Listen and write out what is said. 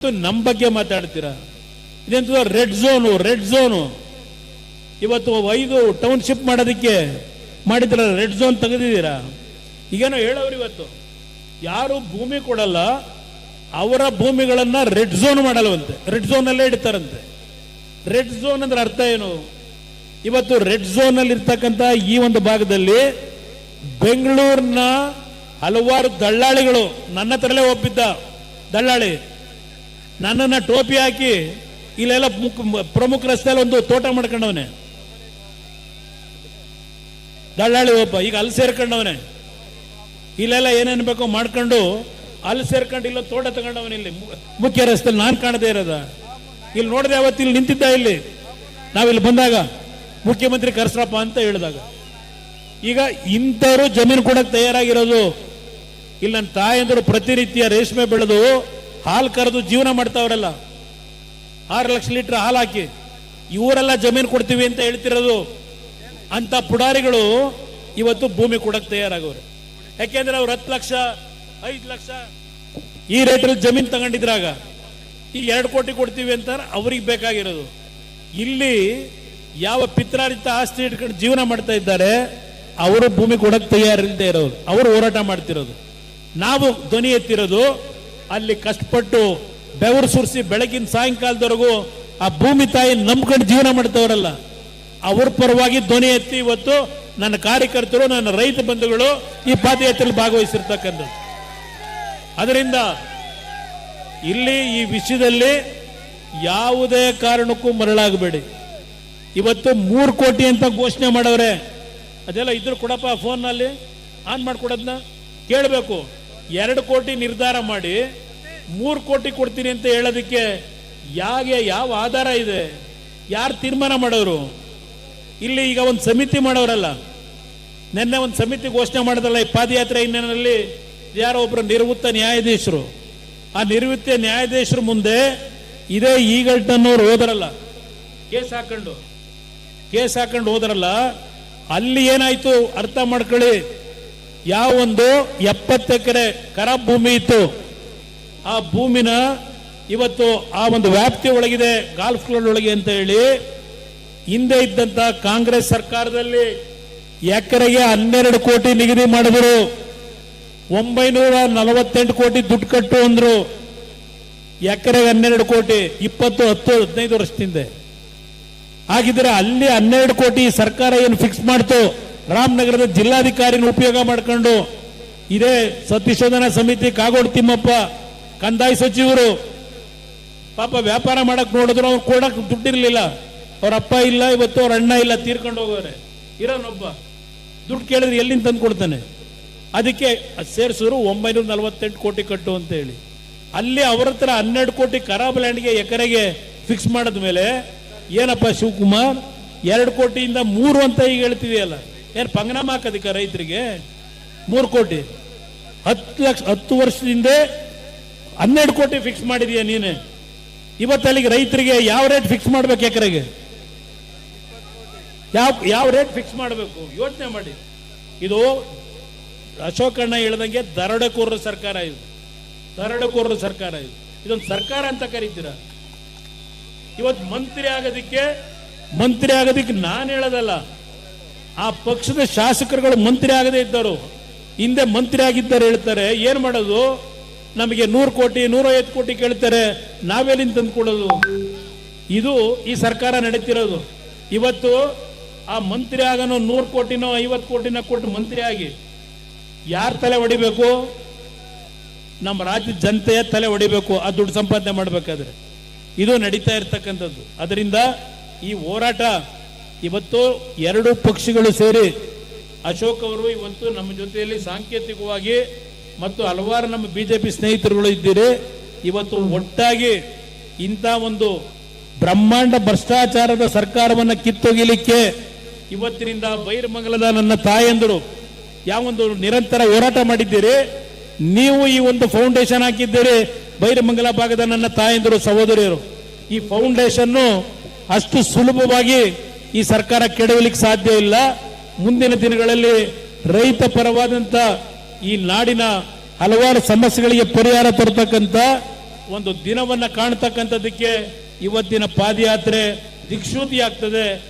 ನಮ್ಮ ಬಗ್ಗೆ ಮಾತಾಡ್ತೀರಾ? ಇದೆಂತ ರೆಡ್ ಝೋನು. ಇವತ್ತು 5 ಟೌನ್ಶಿಪ್ ಮಾಡೋದಕ್ಕೆ ಮಾಡಿದ್ರ, ರೆಡ್ ಝೋನ್ ತೆಗೆದಿದ್ದೀರಾ. ಈಗೇನೋ ಹೇಳೋರು ಇವತ್ತು ಯಾರು ಭೂಮಿ ಕೊಡಲ್ಲ, ಅವರ ಭೂಮಿಗಳನ್ನ ರೆಡ್ ಝೋನ್ ಮಾಡಲ್ವಂತೆ, ರೆಡ್ ಝೋನ್ ಅಲ್ಲೇ ಇಡ್ತಾರಂತೆ. ರೆಡ್ ಝೋನ್ ಅಂದ್ರೆ ಅರ್ಥ ಏನು? ಇವತ್ತು ರೆಡ್ ಝೋನ್ ಅಲ್ಲಿ ಇರ್ತಕ್ಕಂಥ ಈ ಒಂದು ಭಾಗದಲ್ಲಿ ಬೆಂಗಳೂರಿನ ಹಲವಾರು ದಳ್ಳಾಳಿಗಳು, ನನ್ನ ಹತ್ರಲೇ ಒಪ್ಪಿದ್ದ ದಳ್ಳಾಳಿ, ನನ್ನನ್ನ ಟೋಪಿ ಹಾಕಿ ಇಲ್ಲೆಲ್ಲ ಪ್ರಮುಖ ರಸ್ತೆಯಲ್ಲಿ ಒಂದು ತೋಟ ಮಾಡ್ಕೊಂಡವನೆ ದಳ್ಳಾಳಿ ಒಬ್ಬ. ಈಗ ಅಲ್ಲಿ ಸೇರ್ಕೊಂಡವನೆ, ಇಲ್ಲೆಲ್ಲ ಏನೇನು ಬೇಕೋ ಮಾಡ್ಕೊಂಡು ಅಲ್ಲಿ ಸೇರ್ಕೊಂಡು ಇಲ್ಲ ತೋಟ ತಗೊಂಡವನ. ಇಲ್ಲಿ ಮುಖ್ಯ ರಸ್ತೆಯಲ್ಲಿ ನಾನು ಕಾಣದೇ ಇರೋದ, ಇಲ್ಲಿ ನೋಡಿದೆ ಅವತ್ತು, ಇಲ್ಲಿ ನಿಂತಿದ್ದ. ಇಲ್ಲಿ ನಾವಿಲ್ಲಿ ಬಂದಾಗ ಮುಖ್ಯಮಂತ್ರಿ ಕರ್ಸ್ರಪ್ಪ ಅಂತ ಹೇಳಿದಾಗ, ಈಗ ಇಂಥವ್ರು ಜಮೀನು ಕೊಡಕ್ಕೆ ತಯಾರಾಗಿರೋದು. ಇಲ್ಲಿ ನನ್ನ ತಾಯಂದರು ಪ್ರತಿನಿತ್ಯ ರೇಷ್ಮೆ ಬೆಳೆದು ಹಾಲು ಕರೆದು ಜೀವನ ಮಾಡ್ತಾವ್ರಲ್ಲ, 6 ಲಕ್ಷ ಲೀಟರ್ ಹಾಲು ಹಾಕಿ ಇವರೆಲ್ಲ ಜಮೀನು ಕೊಡ್ತೀವಿ ಅಂತ ಹೇಳ್ತಿರೋದು. ಅಂತ ಪುಡಾರಿಗಳು ಇವತ್ತು ಭೂಮಿ ಕೊಡಕ್ಕೆ ತಯಾರಾಗವ್ರೆ. ಯಾಕೆಂದ್ರೆ ಅವ್ರು 10 ಲಕ್ಷ 5 ಲಕ್ಷ ಈ ರೇಟಲ್ಲಿ ಜಮೀನು ತಗೊಂಡಿದ್ರಾಗ ಈಗ 2 ಕೋಟಿ ಕೊಡ್ತೀವಿ ಅಂತ ಅವ್ರಿಗೆ ಬೇಕಾಗಿರೋದು. ಇಲ್ಲಿ ಯಾವ ಪಿತ್ರಾರಿತ ಆಸ್ತಿ ಇಟ್ಕೊಂಡು ಜೀವನ ಮಾಡ್ತಾ ಇದ್ದಾರೆ ಅವರು ಭೂಮಿ ಕೊಡಕ್ಕೆ ತಯಾರಿಲ್ಲದೆ ಇರೋರು, ಅವರು ಹೋರಾಟ ಮಾಡ್ತಿರೋದು. ನಾವು ಧ್ವನಿ ಎತ್ತಿರೋದು ಅಲ್ಲಿ ಕಷ್ಟಪಟ್ಟು ಬೆವರು ಸುರಿಸಿ ಬೆಳಗಿನ ಸಾಯಂಕಾಲದವರೆಗೂ ಆ ಭೂಮಿ ತಾಯಿ ನಂಬ್ಕೊಂಡು ಜೀವನ ಮಾಡ್ತವ್ರಲ್ಲ, ಅವ್ರ ಪರವಾಗಿ ಧ್ವನಿ ಎತ್ತಿ ಇವತ್ತು ನನ್ನ ಕಾರ್ಯಕರ್ತರು, ನನ್ನ ರೈತ ಬಂಧುಗಳು ಈ ಪಾದಯಾತ್ರೆಯಲ್ಲಿ ಭಾಗವಹಿಸಿರ್ತಕ್ಕಂಥದ್ದು. ಅದರಿಂದ ಇಲ್ಲಿ ಈ ವಿಷಯದಲ್ಲಿ ಯಾವುದೇ ಕಾರಣಕ್ಕೂ ಮರಳಾಗಬೇಡಿ. ಇವತ್ತು 3 ಕೋಟಿ ಅಂತ ಘೋಷಣೆ ಮಾಡವ್ರೆ, ಅದೆಲ್ಲ ಇದ್ರು ಕೊಡಪ್ಪ, ಫೋನ್ನಲ್ಲಿ ಆನ್ ಮಾಡ್ಕೊಡೋದನ್ನ ಕೇಳಬೇಕು. 2 ಕೋಟಿ ನಿರ್ಧಾರ ಮಾಡಿ 3 ಕೋಟಿ ಕೊಡ್ತೀನಿ ಅಂತ ಹೇಳೋದಕ್ಕೆ ಯಾವ ಆಧಾರ ಇದೆ? ಯಾರು ತೀರ್ಮಾನ ಮಾಡೋರು? ಇಲ್ಲಿ ಈಗ ಒಂದು ಸಮಿತಿ ಮಾಡೋರಲ್ಲ, ನಿನ್ನೆ ಒಂದು ಸಮಿತಿ ಘೋಷಣೆ ಮಾಡೋದಲ್ಲ ಈ ಪಾದಯಾತ್ರೆ ಹಿನ್ನೆಲೆಯಲ್ಲಿ. ಯಾರೋ ಒಬ್ರು ನಿವೃತ್ತ ನ್ಯಾಯಾಧೀಶರು, ಆ ನಿವೃತ್ತ ನ್ಯಾಯಾಧೀಶರು ಮುಂದೆ ಇದೇ ಈಗಲ್ಟನ್ನವ್ರು ಹೋದರಲ್ಲ, ಕೇಸ್ ಹಾಕೊಂಡು ಹೋದರಲ್ಲ, ಅಲ್ಲಿ ಏನಾಯ್ತು ಅರ್ಥ ಮಾಡ್ಕೊಳ್ಳಿ. ಯಾವ ಒಂದು 70 ಎಕರೆ ಖರಾಬ್ ಭೂಮಿ ಇತ್ತು, ಆ ಭೂಮಿನ ಇವತ್ತು ಆ ಒಂದು ವ್ಯಾಪ್ತಿ ಒಳಗಿದೆ, ಗಾಲ್ಫ್ ಕ್ಲಬ್ ಒಳಗೆ ಅಂತ ಹೇಳಿ ಹಿಂದೆ ಇದ್ದಂತ ಕಾಂಗ್ರೆಸ್ ಸರ್ಕಾರದಲ್ಲಿ ಎಕರೆಗೆ 12 ಕೋಟಿ ನಿಗದಿ ಮಾಡಿದ್ರು. 948 ಕೋಟಿ ದುಡ್ಡು ಕಟ್ಟು ಅಂದ್ರು. ಎಕರೆಗೆ 12 ಕೋಟಿ 15 ವರ್ಷದಿಂದ ಆಗಿದ್ರೆ ಅಲ್ಲಿ 12 ಕೋಟಿ ಸರ್ಕಾರ ಏನು ಫಿಕ್ಸ್ ಮಾಡ್ತು, ರಾಮನಗರದ ಜಿಲ್ಲಾಧಿಕಾರಿನ ಉಪಯೋಗ ಮಾಡ್ಕೊಂಡು ಇದೇ ಸತ್ಯಶೋಧನಾ ಸಮಿತಿ ಕಾಗೋಡು ತಿಮ್ಮಪ್ಪ ಕಂದಾಯ ಸಚಿವರು ಪಾಪ ವ್ಯಾಪಾರ ಮಾಡಕ್ ನೋಡಿದ್ರು, ಅವ್ರು ಕೊಡಕ್ ದುಡ್ಡಿರ್ಲಿಲ್ಲ. ಅವ್ರ ಅಪ್ಪ ಇಲ್ಲ, ಇವತ್ತು ಅವ್ರ ಅಣ್ಣ ಇಲ್ಲ, ತೀರ್ಕೊಂಡು ಹೋಗೋರೆ. ಇರೋನೊಬ್ಬ ದುಡ್ಡು ಕೇಳಿದ್ರೆ ಎಲ್ಲಿಂದ ತಂದು ಕೊಡ್ತಾನೆ? ಅದಕ್ಕೆ ಸೇರಿಸಿದ್ರು 948 ಕೋಟಿ ಕಟ್ಟು ಅಂತ ಹೇಳಿ. ಅಲ್ಲಿ ಅವ್ರ ಹತ್ರ 12 ಕೋಟಿ ಖರಾಬ್ ಲ್ಯಾಂಡ್ಗೆ ಎಕರೆಗೆ ಫಿಕ್ಸ್ ಮಾಡಿದ ಮೇಲೆ ಏನಪ್ಪ ಶಿವಕುಮಾರ್ 2 ಕೋಟಿಯಿಂದ 3 ಅಂತ ಈಗ ಹೇಳ್ತಿದೆಯಲ್ಲ, ಏನು ಪಂಗನಾಮ ಹಾಕೋದಿಕ್ಕ ರೈತರಿಗೆ? 3 ಕೋಟಿ 10 ವರ್ಷದಿಂದ 12 ಕೋಟಿ ಫಿಕ್ಸ್ ಮಾಡಿದೀಯ ನೀನೆ. ಇವತ್ತಲ್ಲಿಗೆ ರೈತರಿಗೆ ಯಾವ ರೇಟ್ ಫಿಕ್ಸ್ ಮಾಡ್ಬೇಕು? ಎಕರೆಗೆ ಯಾವ ರೇಟ್ ಫಿಕ್ಸ್ ಮಾಡಬೇಕು ಯೋಚನೆ ಮಾಡಿ. ಇದು ಅಶೋಕಣ್ಣ ಹೇಳ್ದಂಗೆ ದರೋಡೆಕೋರರ ಸರ್ಕಾರ ಇದು, ದರೋಡೆಕೋರರ ಸರ್ಕಾರ ಇದು. ಇದೊಂದು ಸರ್ಕಾರ ಅಂತ ಕರೀತೀರಾ? ಇವತ್ತು ಮಂತ್ರಿ ಆಗೋದಿಕ್ಕೆ ನಾನು ಹೇಳೋದಲ್ಲ, ಆ ಪಕ್ಷದ ಶಾಸಕರುಗಳು ಮಂತ್ರಿ ಆಗದೇ ಇದ್ದರು, ಹಿಂದೆ ಮಂತ್ರಿ ಆಗಿದ್ದಾರೆ ಹೇಳ್ತಾರೆ. ಏನ್ ಮಾಡೋದು? ನಮಗೆ 100 ಕೋಟಿ 150 ಕೋಟಿ ಕೇಳ್ತಾರೆ, ನಾವೆಲ್ಲಿಂದ ತಂದ್ಕೊಡೋದು? ಇದು ಈ ಸರ್ಕಾರ ನಡೀತಿರೋದು. ಇವತ್ತು ಆ ಮಂತ್ರಿ ಆಗನೋ 100 ಕೋಟಿನೋ 50 ಕೋಟಿನ ಕೊಟ್ಟು ಮಂತ್ರಿ ಆಗಿ ಯಾರ ತಲೆ ಹೊಡಿಬೇಕು? ನಮ್ಮ ರಾಜ್ಯದ ಜನತೆಯ ತಲೆ ಹೊಡಿಬೇಕು, ಆ ದುಡ್ಡು ಸಂಪಾದನೆ ಮಾಡಬೇಕಾದ್ರೆ. ಇದು ನಡೀತಾ ಇರ್ತಕ್ಕಂಥದ್ದು. ಅದರಿಂದ ಈ ಹೋರಾಟ ಇವತ್ತು 2 ಪಕ್ಷಗಳು ಸೇರಿ, ಅಶೋಕ್ ಅವರು ಇವತ್ತು ನಮ್ಮ ಜೊತೆಯಲ್ಲಿ ಸಾಂಕೇತಿಕವಾಗಿ ಮತ್ತು ಹಲವಾರು ನಮ್ಮ ಬಿಜೆಪಿ ಸ್ನೇಹಿತರುಗಳು ಇದ್ದೀರಿ. ಇವತ್ತು ಒಟ್ಟಾಗಿ ಇಂಥ ಒಂದು ಬ್ರಹ್ಮಾಂಡ ಭ್ರಷ್ಟಾಚಾರದ ಸರ್ಕಾರವನ್ನು ಕಿತ್ತೊಗಿಲಿಕ್ಕೆ ಇವತ್ತಿನಿಂದ ಬೈರಮಂಗಲದ ನನ್ನ ತಾಯಂದರು ಯಾವೊಂದು ನಿರಂತರ ಹೋರಾಟ ಮಾಡಿದ್ದೀರಿ. ನೀವು ಈ ಒಂದು ಫೌಂಡೇಶನ್ ಹಾಕಿದ್ದೀರಿ, ಬೈರಮಂಗಲ ಭಾಗದ ನನ್ನ ತಾಯಂದರು ಸಹೋದರಿಯರು. ಈ ಫೌಂಡೇಶನ್ ಅಷ್ಟು ಸುಲಭವಾಗಿ ಈ ಸರ್ಕಾರ ಕೆಡವಲಿಕ್ಕೆ ಸಾಧ್ಯ ಇಲ್ಲ. ಮುಂದಿನ ದಿನಗಳಲ್ಲಿ ರೈತ ಪರವಾದಂತ ಈ ನಾಡಿನ ಹಲವಾರು ಸಮಸ್ಯೆಗಳಿಗೆ ಪರಿಹಾರ ತರತಕ್ಕಂತ ಒಂದು ದಿನವನ್ನ ಕಾಣ್ತಕ್ಕಂಥದ್ದಕ್ಕೆ ಇವತ್ತಿನ ಪಾದಯಾತ್ರೆ ದಿಕ್ಸೂಚಿ ಆಗ್ತದೆ.